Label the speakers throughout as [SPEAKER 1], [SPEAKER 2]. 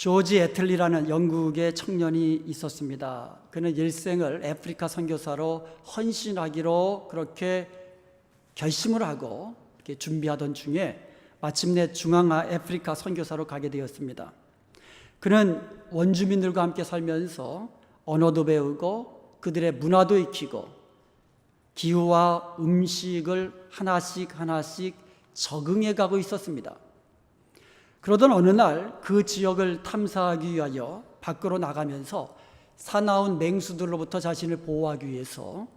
[SPEAKER 1] 조지 애틀리라는 영국의 청년이 있었습니다. 그는 일생을 아프리카 선교사로 헌신하기로 그렇게 결심을 하고 이렇게 준비하던 중에 마침내 중앙아프리카 선교사로 가게 되었습니다. 그는 원주민들과 함께 살면서 언어도 배우고 그들의 문화도 익히고 기후와 음식을 하나씩 적응해 가고 있었습니다. 그러던 어느 날 그 지역을 탐사하기 위하여 밖으로 나가면서 사나운 맹수들로부터 자신을 보호하기 위해서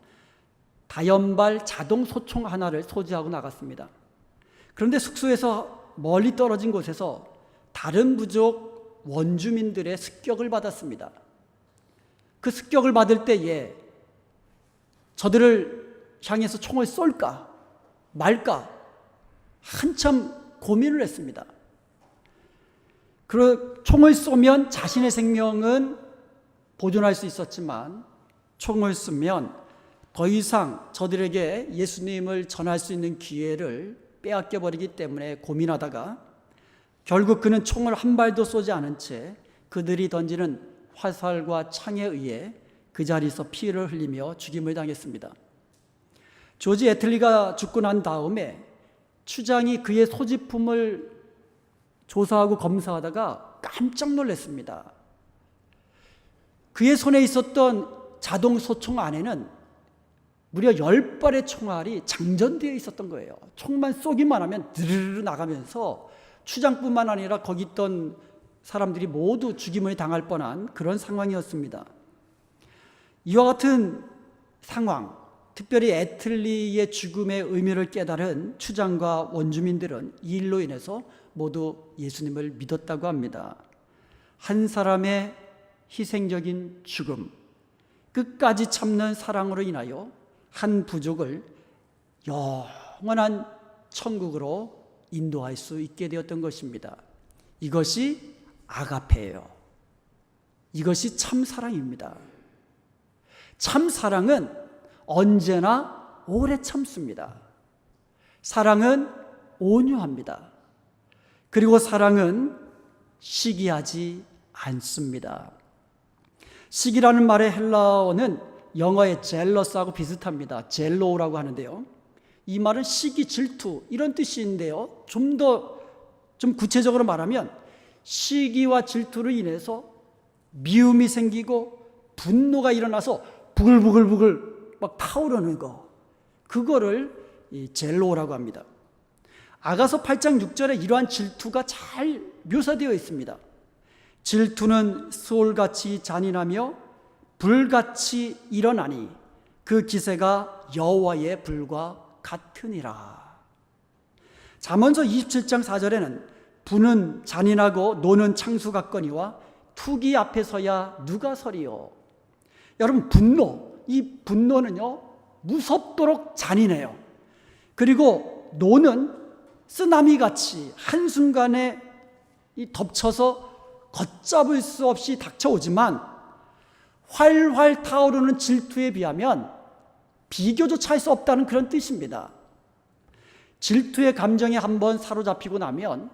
[SPEAKER 1] 다연발 자동 소총 하나를 소지하고 나갔습니다. 그런데 숙소에서 멀리 떨어진 곳에서 다른 부족 원주민들의 습격을 받았습니다. 그 습격을 받을 때에 저들을 향해서 총을 쏠까 말까 한참 고민을 했습니다. 총을 쏘면 자신의 생명은 보존할 수 있었지만 총을 쏘면 더 이상 저들에게 예수님을 전할 수 있는 기회를 빼앗겨 버리기 때문에 고민하다가 결국 그는 총을 한 발도 쏘지 않은 채 그들이 던지는 화살과 창에 의해 그 자리에서 피를 흘리며 죽임을 당했습니다. 조지 애틀리가 죽고 난 다음에 추장이 그의 소지품을 조사하고 검사하다가 깜짝 놀랐습니다. 그의 손에 있었던 자동 소총 안에는 무려 10발의 총알이 장전되어 있었던 거예요. 총만 쏘기만 하면 드르르 나가면서 추장뿐만 아니라 거기 있던 사람들이 모두 죽임을 당할 뻔한 그런 상황이었습니다. 이와 같은 상황, 특별히 애틀리의 죽음의 의미를 깨달은 추장과 원주민들은 이 일로 인해서 모두 예수님을 믿었다고 합니다. 한 사람의 희생적인 죽음, 끝까지 참는 사랑으로 인하여 한 부족을 영원한 천국으로 인도할 수 있게 되었던 것입니다. 이것이 아가페예요. 이것이 참사랑입니다. 참사랑은 언제나 오래 참습니다. 사랑은 온유합니다. 그리고 사랑은 시기하지 않습니다. 시기라는 말의 헬라어는 영어의 젤러스하고 비슷합니다. 젤로우라고 하는데요. 이 말은 시기, 질투 이런 뜻인데요. 좀 구체적으로 말하면 시기와 질투로 인해서 미움이 생기고 분노가 일어나서 부글부글 막 타오르는 거, 그거를 젤로우라고 합니다. 아가서 8장 6절에 이러한 질투가 잘 묘사되어 있습니다. 질투는 소울같이 잔인하며 불같이 일어나니 그 기세가 여호와의 불과 같으니라. 잠언서 27장 4절에는 부는 잔인하고 노는 창수 같거니와 투기 앞에 서야 누가 서리요. 여러분, 이 분노는요 무섭도록 잔인해요. 그리고 노는 쓰나미같이 한순간에 덮쳐서 걷잡을 수 없이 닥쳐오지만 활활 타오르는 질투에 비하면 비교조차 할 수 없다는 그런 뜻입니다. 질투의 감정에 한번 사로잡히고 나면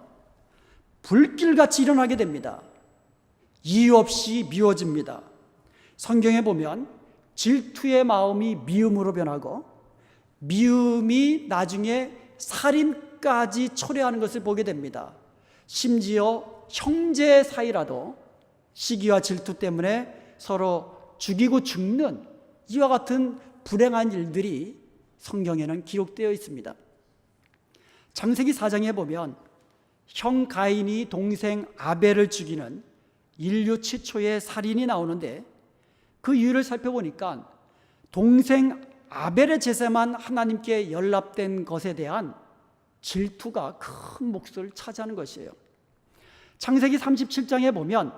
[SPEAKER 1] 불길같이 일어나게 됩니다. 이유 없이 미워집니다. 성경에 보면 질투의 마음이 미움으로 변하고 미움이 나중에 살인까지 초래하는 것을 보게 됩니다. 심지어 형제 사이라도 시기와 질투 때문에 서로 죽이고 죽는 이와 같은 불행한 일들이 성경에는 기록되어 있습니다. 창세기 4장에 보면 형 가인이 동생 아벨을 죽이는 인류 최초의 살인이 나오는데 그 이유를 살펴보니까 동생 아벨의 제사만 하나님께 연락된 것에 대한 질투가 큰 몫을 차지하는 것이에요. 창세기 37장에 보면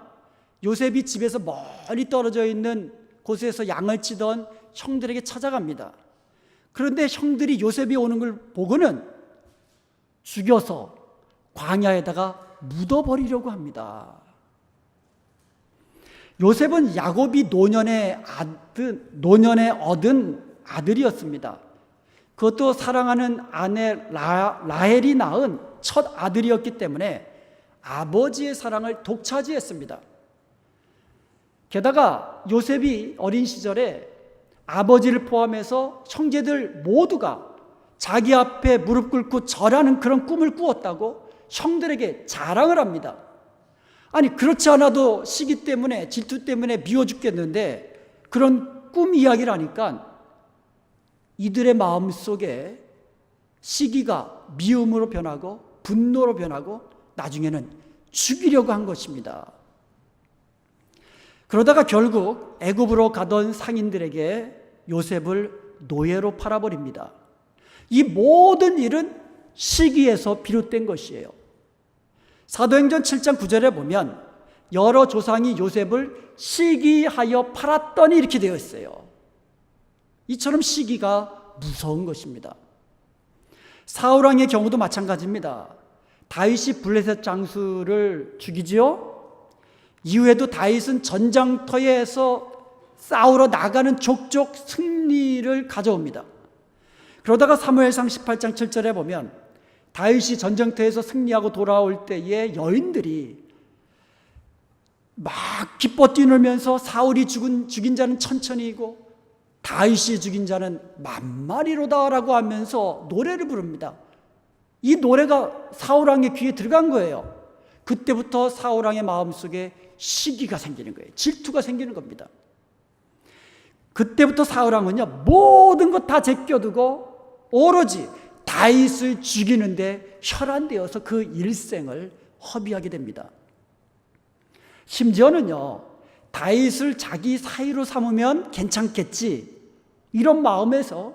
[SPEAKER 1] 요셉이 집에서 멀리 떨어져 있는 곳에서 양을 치던 형들에게 찾아갑니다. 그런데 형들이 요셉이 오는 걸 보고는 죽여서 광야에다가 묻어버리려고 합니다. 요셉은 야곱이 노년에 얻은 아들이었습니다. 그것도 사랑하는 아내 라헬이 낳은 첫 아들이었기 때문에 아버지의 사랑을 독차지했습니다. 게다가 요셉이 어린 시절에 아버지를 포함해서 형제들 모두가 자기 앞에 무릎 꿇고 절하는 그런 꿈을 꾸었다고 형들에게 자랑을 합니다. 아니, 그렇지 않아도 시기 때문에, 질투 때문에 미워 죽겠는데 그런 꿈 이야기를 하니까 이들의 마음속에 시기가 미움으로 변하고 분노로 변하고 나중에는 죽이려고 한 것입니다. 그러다가 결국 애굽으로 가던 상인들에게 요셉을 노예로 팔아버립니다. 이 모든 일은 시기에서 비롯된 것이에요. 사도행전 7장 9절에 보면 여러 조상이 요셉을 시기하여 팔았더니 이렇게 되어 있어요. 이처럼 시기가 무서운 것입니다. 사울왕의 경우도 마찬가지입니다. 다윗이 블레셋 장수를 죽이지요. 이후에도 다윗은 전장터에서 싸우러 나가는 족족 승리를 가져옵니다. 그러다가 사무엘상 18장 7절에 보면 다윗이 전쟁터에서 승리하고 돌아올 때에 여인들이 막 기뻐 뛰놀면서 사울이 죽인 자는 천천히이고 다윗이 죽인 자는 만마리로다라고 하면서 노래를 부릅니다. 이 노래가 사울왕의 귀에 들어간 거예요. 그때부터 사울왕의 마음속에 시기가 생기는 거예요. 질투가 생기는 겁니다. 그때부터 사울왕은요, 모든 것 다 제껴두고 오로지 다윗을 죽이는데 혈안되어서 그 일생을 허비하게 됩니다. 심지어는요, 다윗을 자기 사위로 삼으면 괜찮겠지, 이런 마음에서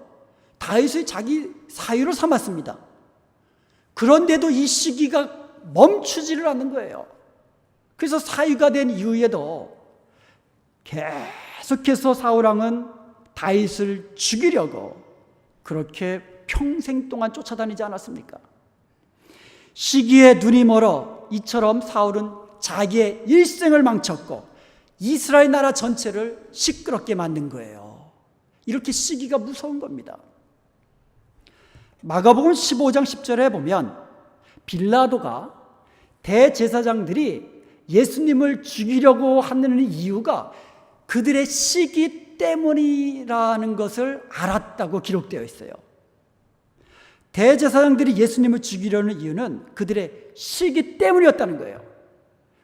[SPEAKER 1] 다윗을 자기 사위로 삼았습니다. 그런데도 이 시기가 멈추지를 않는 거예요. 그래서 사위가 된 이후에도 계속해서 사울왕은 다윗을 죽이려고 그렇게 평생 동안 쫓아다니지 않았습니까? 시기에 눈이 멀어 이처럼 사울은 자기의 일생을 망쳤고 이스라엘 나라 전체를 시끄럽게 만든 거예요. 이렇게 시기가 무서운 겁니다. 마가복음 15장 10절에 보면 빌라도가 대제사장들이 예수님을 죽이려고 하는 이유가 그들의 시기 때문이라는 것을 알았다고 기록되어 있어요. 대제사장들이 예수님을 죽이려는 이유는 그들의 시기 때문이었다는 거예요.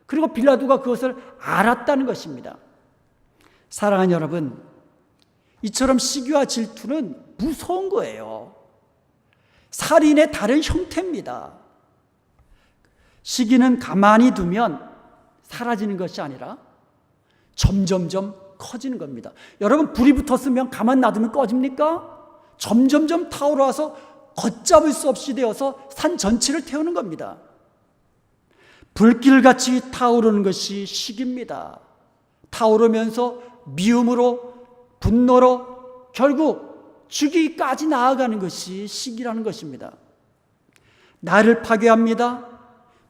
[SPEAKER 1] 그리고 빌라도가 그것을 알았다는 것입니다. 사랑하는 여러분, 이처럼 시기와 질투는 무서운 거예요. 살인의 다른 형태입니다. 시기는 가만히 두면 사라지는 것이 아니라 점점점 커지는 겁니다. 여러분, 불이 붙었으면 가만 놔두면 꺼집니까? 점점점 타오르어서 걷잡을 수 없이 되어서 산 전체를 태우는 겁니다. 불길같이 타오르는 것이 시기입니다. 타오르면서 미움으로, 분노로 결국 죽이기까지 나아가는 것이 시기라는 것입니다. 나를 파괴합니다.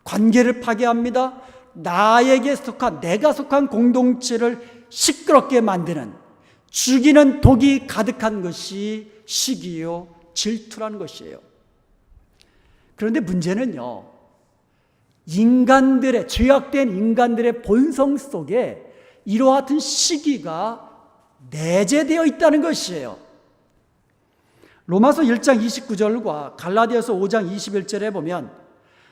[SPEAKER 1] 관계를 파괴합니다. 나에게 속한, 내가 속한 공동체를 시끄럽게 만드는, 죽이는 독이 가득한 것이 시기요, 질투라는 것이에요. 그런데 문제는요, 인간들의, 죄악된 인간들의 본성 속에 이와 같은 시기가 내재되어 있다는 것이에요. 로마서 1장 29절과 갈라디아서 5장 21절에 보면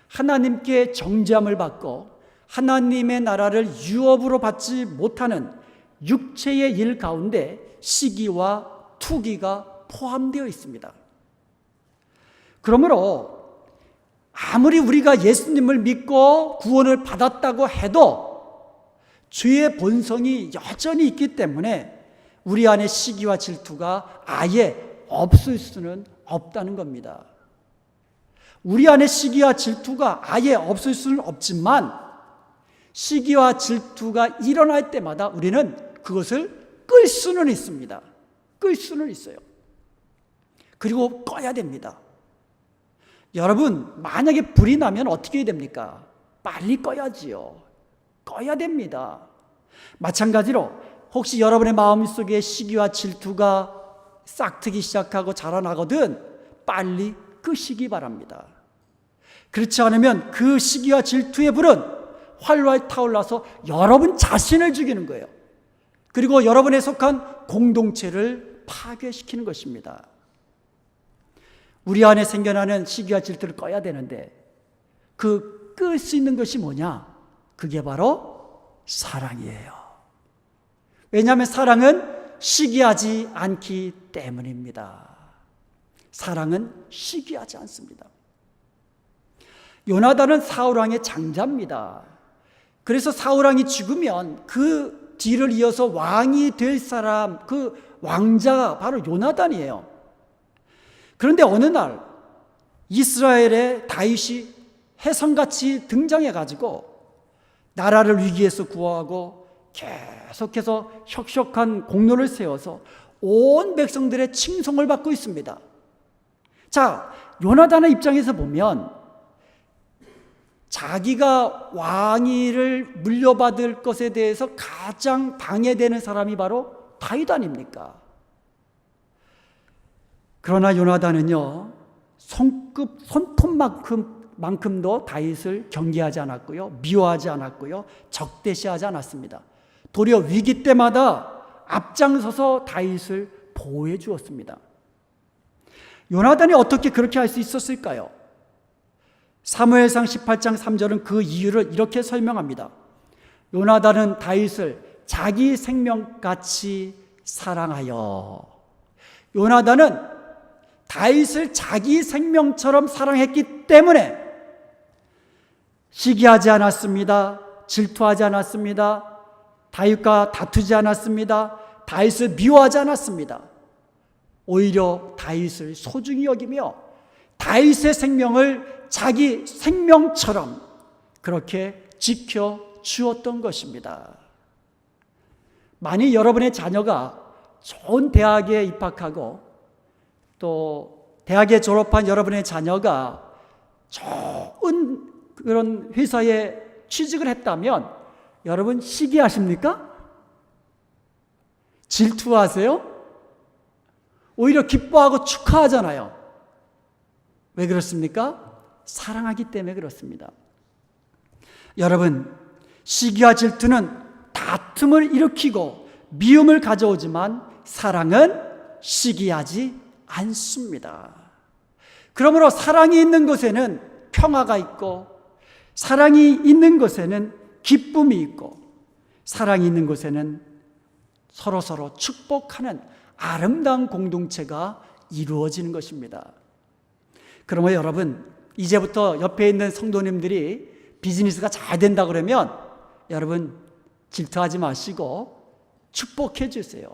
[SPEAKER 1] 하나님께 정죄함을 받고 하나님의 나라를 유업으로 받지 못하는 육체의 일 가운데 시기와 투기가 포함되어 있습니다. 그러므로 아무리 우리가 예수님을 믿고 구원을 받았다고 해도 죄의 본성이 여전히 있기 때문에 우리 안에 시기와 질투가 아예 없을 수는 없다는 겁니다. 우리 안에 시기와 질투가 아예 없을 수는 없지만 시기와 질투가 일어날 때마다 우리는 그것을 끌 수는 있습니다. 끌 수는 있어요. 그리고 꺼야 됩니다. 여러분, 만약에 불이 나면 어떻게 해야 됩니까? 빨리 꺼야지요. 꺼야 됩니다. 마찬가지로 혹시 여러분의 마음속에 시기와 질투가 싹트기 시작하고 자라나거든 빨리 끄시기 바랍니다. 그렇지 않으면 그 시기와 질투의 불은 활활 타올라서 여러분 자신을 죽이는 거예요. 그리고 여러분에 속한 공동체를 파괴시키는 것입니다. 우리 안에 생겨나는 시기와 질투를 꺼야 되는데 그 끌 수 있는 것이 뭐냐? 그게 바로 사랑이에요. 왜냐하면 사랑은 시기하지 않기 때문입니다. 사랑은 시기하지 않습니다. 요나단은 사울왕의 장자입니다. 그래서 사울왕이 죽으면 그 뒤를 이어서 왕이 될 사람, 그 왕자가 바로 요나단이에요. 그런데 어느 날 이스라엘의 다윗이 혜성같이 등장해가지고 나라를 위기에서 구하고 계속해서 혁혁한 공로를 세워서 온 백성들의 칭송을 받고 있습니다. 자, 요나단의 입장에서 보면 자기가 왕위를 물려받을 것에 대해서 가장 방해되는 사람이 바로 다윗 아닙니까? 그러나 요나단은요, 손톱만큼도 다윗을 경계하지 않았고요, 미워하지 않았고요, 적대시하지 않았습니다. 도리어 위기 때마다 앞장서서 다윗을 보호해 주었습니다. 요나단이 어떻게 그렇게 할 수 있었을까요? 사무엘상 18장 3절은 그 이유를 이렇게 설명합니다. 요나단은 다윗을 자기 생명같이 사랑하여. 요나단은 다윗을 자기 생명처럼 사랑했기 때문에 시기하지 않았습니다. 질투하지 않았습니다. 다윗과 다투지 않았습니다. 다윗을 미워하지 않았습니다. 오히려 다윗을 소중히 여기며 다윗의 생명을 자기 생명처럼 그렇게 지켜 주었던 것입니다. 만일 여러분의 자녀가 좋은 대학에 입학하고 또 대학에 졸업한 여러분의 자녀가 좋은 그런 회사에 취직을 했다면 여러분 시기하십니까? 질투하세요? 오히려 기뻐하고 축하하잖아요. 왜 그렇습니까? 사랑하기 때문에 그렇습니다. 여러분, 시기와 질투는 다툼을 일으키고 미움을 가져오지만 사랑은 시기하지 않습니다. 그러므로 사랑이 있는 곳에는 평화가 있고 사랑이 있는 곳에는 기쁨이 있고 사랑이 있는 곳에는 서로서로 축복하는 아름다운 공동체가 이루어지는 것입니다. 그러면 여러분, 이제부터 옆에 있는 성도님들이 비즈니스가 잘 된다 그러면 여러분 질투하지 마시고 축복해 주세요.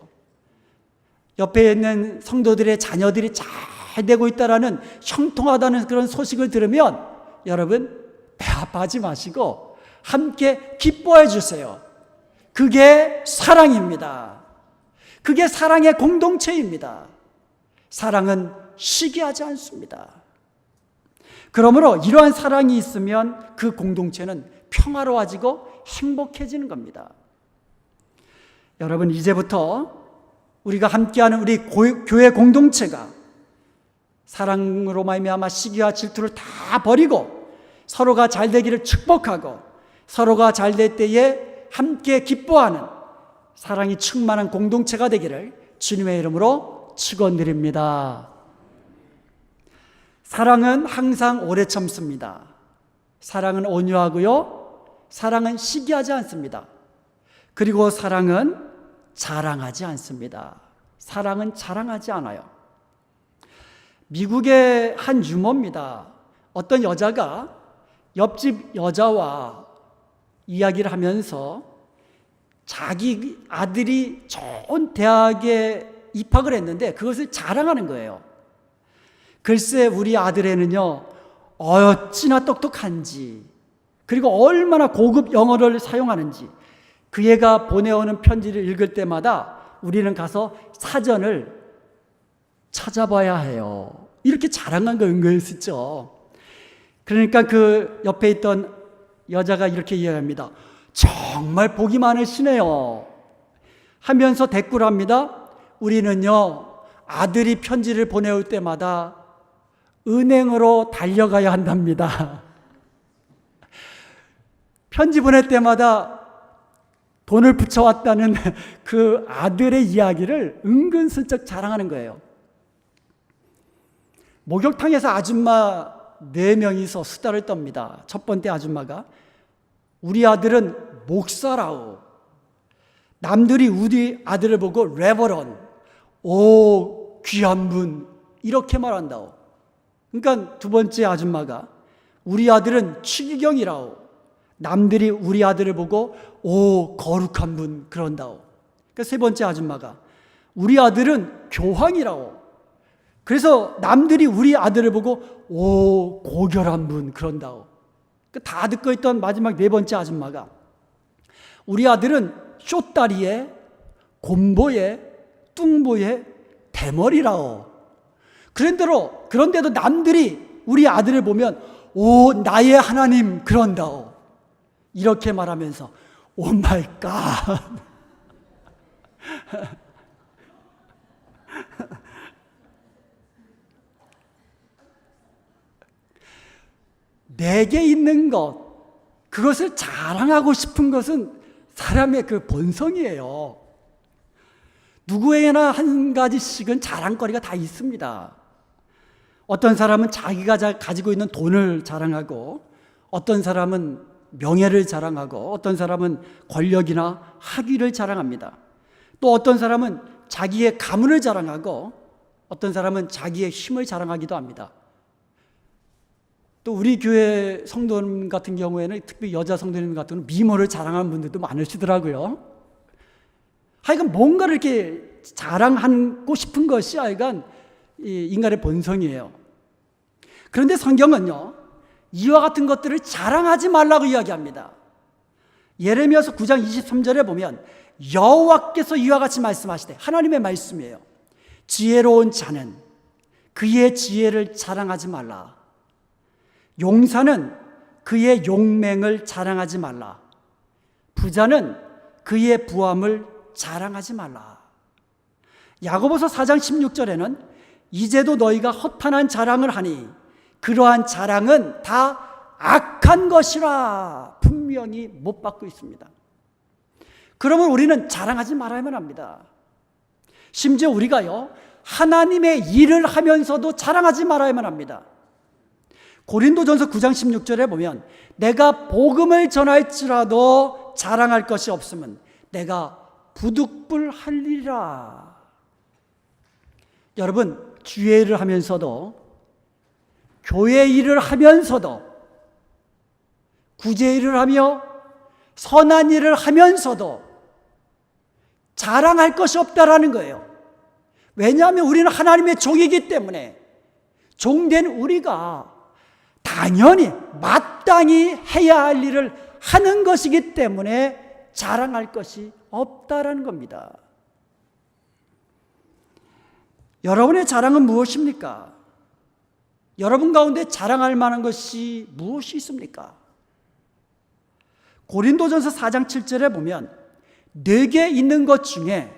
[SPEAKER 1] 옆에 있는 성도들의 자녀들이 잘 되고 있다라는 형통하다는 그런 소식을 들으면 여러분 배 아파하지 마시고 함께 기뻐해 주세요. 그게 사랑입니다. 그게 사랑의 공동체입니다. 사랑은 시기하지 않습니다. 그러므로 이러한 사랑이 있으면 그 공동체는 평화로워지고 행복해지는 겁니다. 여러분, 이제부터 우리가 함께하는 우리 교회 공동체가 사랑으로 말미암아 시기와 질투를 다 버리고 서로가 잘 되기를 축복하고 서로가 잘 될 때에 함께 기뻐하는 사랑이 충만한 공동체가 되기를 주님의 이름으로 축원드립니다. 사랑은 항상 오래 참습니다. 사랑은 온유하고요. 사랑은 시기하지 않습니다. 그리고 사랑은 자랑하지 않습니다. 사랑은 자랑하지 않아요. 미국의 한 유머입니다. 어떤 여자가 옆집 여자와 이야기를 하면서 자기 아들이 좋은 대학에 입학을 했는데 그것을 자랑하는 거예요. 글쎄 우리 아들애는요 어찌나 똑똑한지 그리고 얼마나 고급 영어를 사용하는지 그 애가 보내오는 편지를 읽을 때마다 우리는 가서 사전을 찾아봐야 해요. 이렇게 자랑한 거 은근했었죠. 그러니까 그 옆에 있던 여자가 이렇게 이야기합니다. 정말 복이 많으시네요 하면서 대꾸를 합니다. 우리는요 아들이 편지를 보내올 때마다 은행으로 달려가야 한답니다. 편지 보낼 때마다 돈을 붙여왔다는 그 아들의 이야기를 은근슬쩍 자랑하는 거예요. 목욕탕에서 아줌마 4명이서 수다를 떱니다. 첫 번째 아줌마가 우리 아들은 목사라오. 남들이 우리 아들을 보고 레버런, 오 귀한 분 이렇게 말한다오. 그러니까 두 번째 아줌마가 우리 아들은 추기경이라오. 남들이 우리 아들을 보고 오 거룩한 분 그런다오. 그러니까 세 번째 아줌마가 우리 아들은 교황이라오. 그래서 남들이 우리 아들을 보고 오 고결한 분 그런다오. 다 듣고 있던 마지막 네 번째 아줌마가 우리 아들은 쇼다리에 곰보에 뚱보에 대머리라오. 그런데도 남들이 우리 아들을 보면 오 나의 하나님 그런다오. 이렇게 말하면서 오 마이 갓. 내게 있는 것, 그것을 자랑하고 싶은 것은 사람의 그 본성이에요. 누구에게나 한 가지씩은 자랑거리가 다 있습니다. 어떤 사람은 자기가 가지고 있는 돈을 자랑하고, 어떤 사람은 명예를 자랑하고, 어떤 사람은 권력이나 학위를 자랑합니다. 또 어떤 사람은 자기의 가문을 자랑하고, 어떤 사람은 자기의 힘을 자랑하기도 합니다. 또 우리 교회 성도님 같은 경우에는, 특히 여자 성도님 같은 경우는 미모를 자랑하는 분들도 많으시더라고요. 하여간 뭔가를 이렇게 자랑하고 싶은 것이 하여간 인간의 본성이에요. 그런데 성경은요, 이와 같은 것들을 자랑하지 말라고 이야기합니다. 예레미야서 9장 23절에 보면 여호와께서 이와 같이 말씀하시되, 하나님의 말씀이에요. 지혜로운 자는 그의 지혜를 자랑하지 말라. 용사는 그의 용맹을 자랑하지 말라. 부자는 그의 부함을 자랑하지 말라. 야고보서 4장 16절에는 이제도 너희가 허탄한 자랑을 하니 그러한 자랑은 다 악한 것이라 분명히 못 받고 있습니다. 그러면 우리는 자랑하지 말아야만 합니다. 심지어 우리가요, 하나님의 일을 하면서도 자랑하지 말아야만 합니다. 고린도전서 9장 16절에 보면 내가 복음을 전할지라도 자랑할 것이 없으면 내가 부득불할리라. 여러분, 주의 일을 하면서도, 교회 일을 하면서도, 구제 일을 하며 선한 일을 하면서도 자랑할 것이 없다라는 거예요. 왜냐하면 우리는 하나님의 종이기 때문에, 종된 우리가 당연히 마땅히 해야 할 일을 하는 것이기 때문에 자랑할 것이 없다라는 겁니다. 여러분의 자랑은 무엇입니까? 여러분 가운데 자랑할 만한 것이 무엇이 있습니까? 고린도전서 4장 7절에 보면 내게 있는 것 중에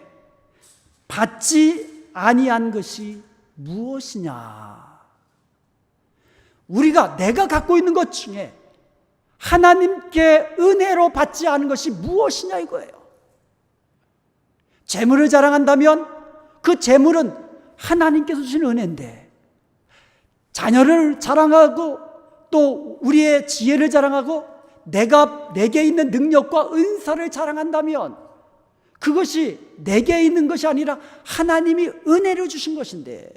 [SPEAKER 1] 받지 아니한 것이 무엇이냐? 내가 갖고 있는 것 중에 하나님께 은혜로 받지 않은 것이 무엇이냐 이거예요. 재물을 자랑한다면 그 재물은 하나님께서 주신 은혜인데, 자녀를 자랑하고 또 우리의 지혜를 자랑하고 내게 있는 능력과 은사를 자랑한다면 그것이 내게 있는 것이 아니라 하나님이 은혜를 주신 것인데,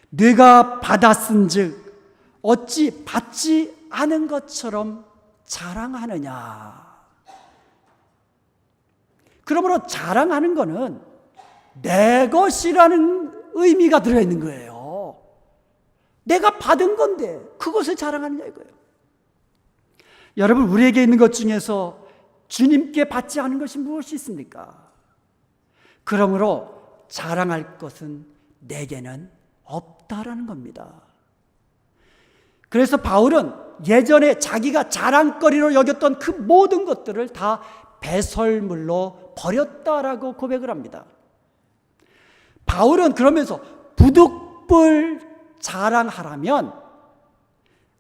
[SPEAKER 1] 내가 받았은즉 어찌 받지 않은 것처럼 자랑하느냐. 그러므로 자랑하는 것은 내 것이라는 의미가 들어있는 거예요. 내가 받은 건데 그것을 자랑하느냐 이거예요. 여러분, 우리에게 있는 것 중에서 주님께 받지 않은 것이 무엇이 있습니까? 그러므로 자랑할 것은 내게는 없다라는 겁니다. 그래서 바울은 예전에 자기가 자랑거리로 여겼던 그 모든 것들을 다 배설물로 버렸다라고 고백을 합니다. 바울은 그러면서 부득불 자랑하라면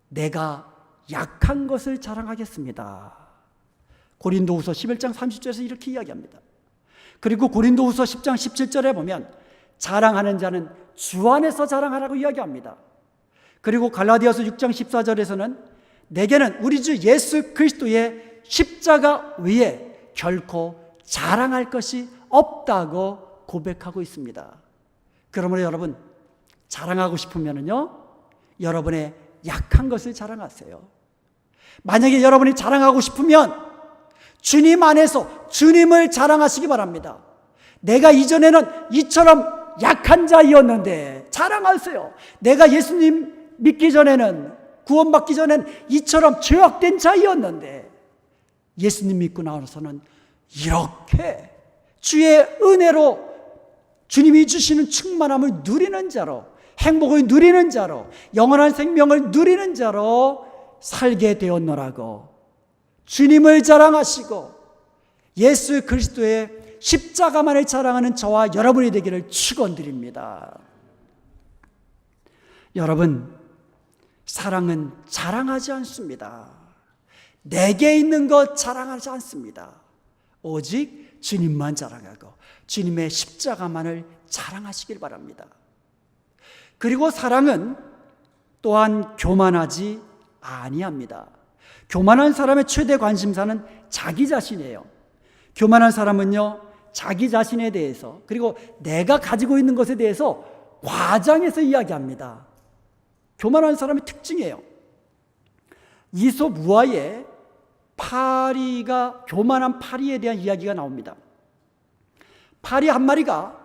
[SPEAKER 1] 내가 약한 것을 자랑하겠습니다. 고린도후서 11장 30절에서 이렇게 이야기합니다. 그리고 고린도후서 10장 17절에 보면 자랑하는 자는 주 안에서 자랑하라고 이야기합니다. 그리고 갈라디아서 6장 14절에서는 내게는 우리 주 예수 그리스도의 십자가 외에 결코 자랑할 것이 없다고 고백하고 있습니다. 그러므로 여러분, 자랑하고 싶으면요, 여러분의 약한 것을 자랑하세요. 만약에 여러분이 자랑하고 싶으면 주님 안에서 주님을 자랑하시기 바랍니다. 내가 이전에는 이처럼 약한 자이었는데 자랑하세요. 내가 예수님 믿기 전에는, 구원받기 전에는 이처럼 죄악된 자이었는데 예수님 믿고 나서는 이렇게 주의 은혜로 주님이 주시는 충만함을 누리는 자로, 행복을 누리는 자로, 영원한 생명을 누리는 자로 살게 되었노라고 주님을 자랑하시고 예수 그리스도의 십자가만을 자랑하는 저와 여러분이 되기를 축원드립니다. 여러분, 사랑은 자랑하지 않습니다. 내게 있는 것 자랑하지 않습니다. 오직 주님만 자랑하고 주님의 십자가만을 자랑하시길 바랍니다. 그리고 사랑은 또한 교만하지 아니합니다. 교만한 사람의 최대 관심사는 자기 자신이에요. 교만한 사람은요, 자기 자신에 대해서, 그리고 내가 가지고 있는 것에 대해서 과장해서 이야기합니다. 교만한 사람의 특징이에요. 이솝 우화에 파리가, 교만한 파리에 대한 이야기가 나옵니다. 파리 한 마리가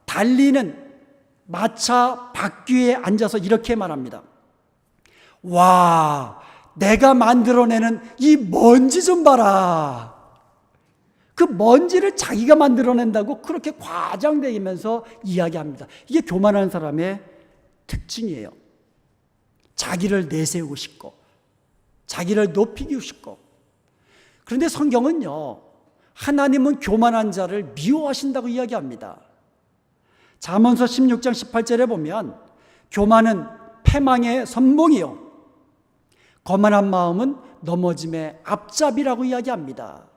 [SPEAKER 1] 달리는 마차 바퀴에 앉아서 이렇게 말합니다. 와, 내가 만들어내는 이 먼지 좀 봐라. 그 먼지를 자기가 만들어낸다고 그렇게 과장되면서 이야기합니다. 이게 교만한 사람의 특징이에요. 자기를 내세우고 싶고 자기를 높이고 싶고. 그런데 성경은요, 하나님은 교만한 자를 미워하신다고 이야기합니다. 잠언서 16장 18절에 보면 교만은 패망의 선봉이요 거만한 마음은 넘어짐의 앞잡이라고 이야기합니다.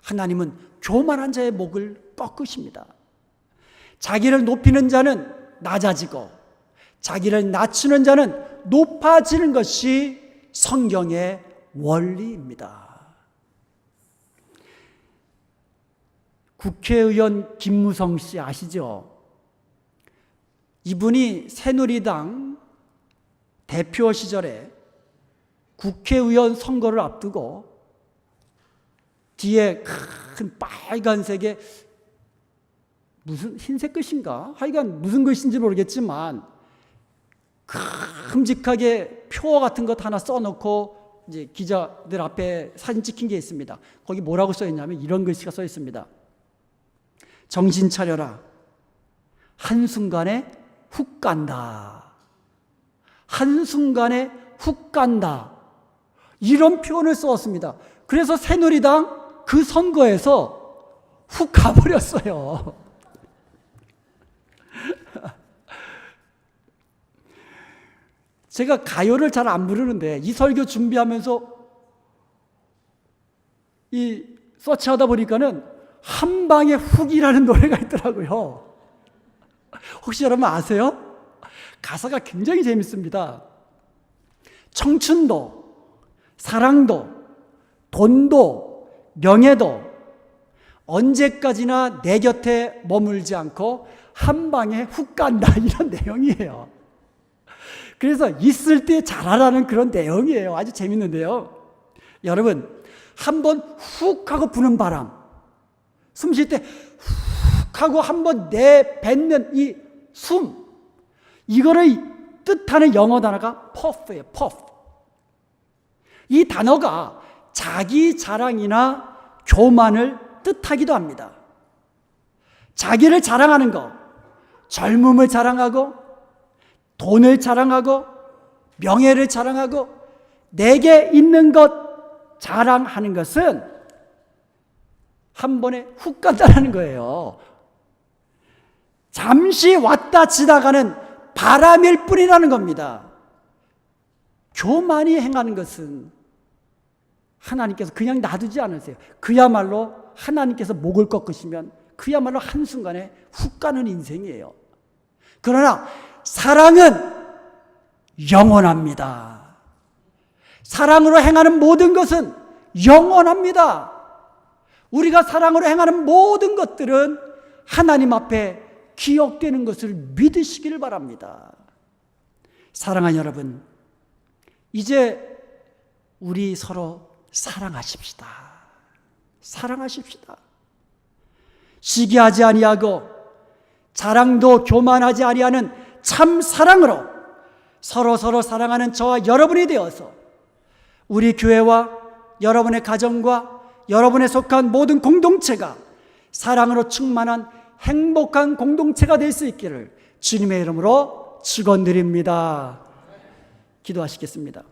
[SPEAKER 1] 하나님은 교만한 자의 목을 꺾으십니다. 자기를 높이는 자는 낮아지고 자기를 낮추는 자는 높아지는 것이 성경의 원리입니다. 국회의원 김무성 씨 아시죠? 이분이 새누리당 대표 시절에 국회의원 선거를 앞두고 뒤에 큰 빨간색의 무슨 흰색 글씨인가? 하여간 무슨 글씨인지 모르겠지만 큼직하게 표 같은 것 하나 써놓고 이제 기자들 앞에 사진 찍힌 게 있습니다. 거기 뭐라고 써 있냐면 이런 글씨가 써 있습니다. 정신 차려라. 한순간에 훅 간다. 한순간에 훅 간다. 이런 표현을 썼습니다. 그래서 새누리당 그 선거에서 훅 가버렸어요. 제가 가요를 잘 안 부르는데 이 설교 준비하면서 이 서치하다 보니까는 한방에 훅이라는 노래가 있더라고요. 혹시 여러분 아세요? 가사가 굉장히 재밌습니다. 청춘도, 사랑도, 돈도, 명예도 언제까지나 내 곁에 머물지 않고 한 방에 훅 간다, 이런 내용이에요. 그래서 있을 때 잘하라는 그런 내용이에요. 아주 재밌는데요. 여러분, 한번 훅 하고 부는 바람, 숨 쉴 때 훅 하고 한번 내뱉는 이 숨, 이거를 뜻하는 영어 단어가 puff예요. puff. 이 단어가 자기 자랑이나 교만을 뜻하기도 합니다. 자기를 자랑하는 것, 젊음을 자랑하고 돈을 자랑하고 명예를 자랑하고 내게 있는 것 자랑하는 것은 한 번에 훅 간다는 거예요. 잠시 왔다 지나가는 바람일 뿐이라는 겁니다. 교만이 행하는 것은 하나님께서 그냥 놔두지 않으세요. 그야말로 하나님께서 목을 꺾으시면 그야말로 한순간에 훅 가는 인생이에요. 그러나 사랑은 영원합니다. 사랑으로 행하는 모든 것은 영원합니다. 우리가 사랑으로 행하는 모든 것들은 하나님 앞에 기억되는 것을 믿으시기를 바랍니다. 사랑하는 여러분, 이제 우리 서로 사랑하십시다. 사랑하십시다. 시기하지 아니하고 자랑도 교만하지 아니하는 참 사랑으로 서로 사랑하는 저와 여러분이 되어서 우리 교회와 여러분의 가정과 여러분에 속한 모든 공동체가 사랑으로 충만한 행복한 공동체가 될 수 있기를 주님의 이름으로 축원드립니다. 기도하시겠습니다.